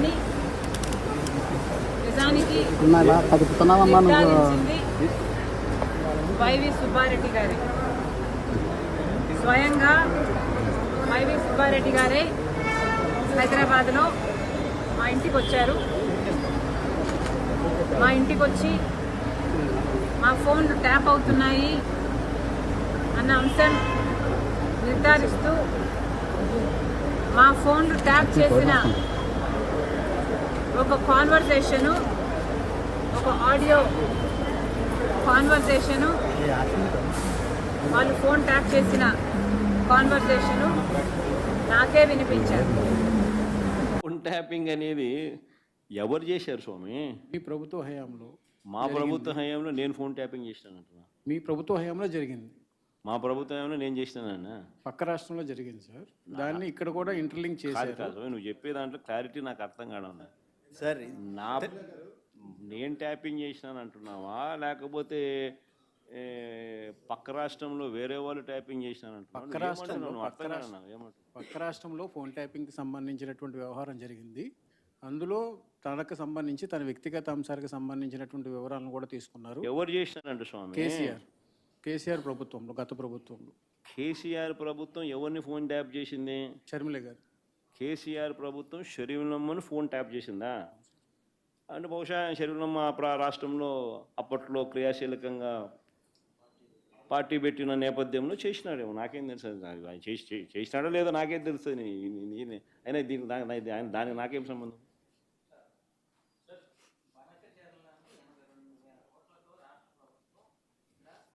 దాన్ని నిజానికి నిర్ధారించింది వైవి సుబ్బారెడ్డి గారే. స్వయంగా వైవి సుబ్బారెడ్డి గారే హైదరాబాద్లో మా ఇంటికి వచ్చారు. మా ఇంటికి వచ్చి మా ఫోన్లు ట్యాప్ అవుతున్నాయి అన్న అంశం నిర్ధారిస్తూ మా ఫోన్లు ట్యాప్ చేసిన ఒక కాన్వర్సేషను, ఒక ఆడియో కాన్వర్సేషను, వాళ్ళు ఫోన్ ట్యాప్ చేసిన కాన్వర్సేషను నాకే వినిపించారు. ఫోన్ ట్యాపింగ్ అనేది ఎవరు చేశారు స్వామి? మీ ప్రభుత్వ హయాంలో. మా ప్రభుత్వ హయాంలో నేను ఫోన్ ట్యాపింగ్ చేసినానంటున్నా. మీ ప్రభుత్వ హయాంలో జరిగింది. మా ప్రభుత్వ హయాంలో నేను చేసినానన్నా. పక్క రాష్ట్రంలో జరిగింది సార్. దాన్ని ఇక్కడ కూడా ఇంటర్లింక్ చేశారు. కాదు, నువ్వు చెప్పే దాంట్లో క్లారిటీ నాకు అర్థం కావడం సార్. నేను ట్యాపింగ్ చేసినాను అంటున్నావా, లేకపోతే పక్క రాష్ట్రంలో వేరే వాళ్ళు ట్యాపింగ్ పక్క రాష్ట్రంలో ఫోన్ ట్యాపింగ్కి సంబంధించినటువంటి వ్యవహారం జరిగింది. అందులో తనకు సంబంధించి తన వ్యక్తిగత అంశాలకు సంబంధించినటువంటి వివరాలను కూడా తీసుకున్నారు. ఎవరు చేసినారంట స్వామి? కేసీఆర్ ప్రభుత్వంలో, గత ప్రభుత్వంలో. కేసీఆర్ ప్రభుత్వం ఎవరిని ఫోన్ ట్యాప్ చేసింది? షర్మిల గారు. కేసీఆర్ ప్రభుత్వం షర్మిలమ్మను ఫోన్ ట్యాప్ చేసిందా? అంటే బహుశా షర్మిలమ్మ రాష్ట్రంలో అప్పట్లో క్రియాశీలకంగా పార్టీ పెట్టిన నేపథ్యంలో చేసినాడేమో, నాకేం తెలుసు. చేసినాడో లేదో నాకేం తెలుస్తుంది. అయినా దానికి నాకేం సంబంధం?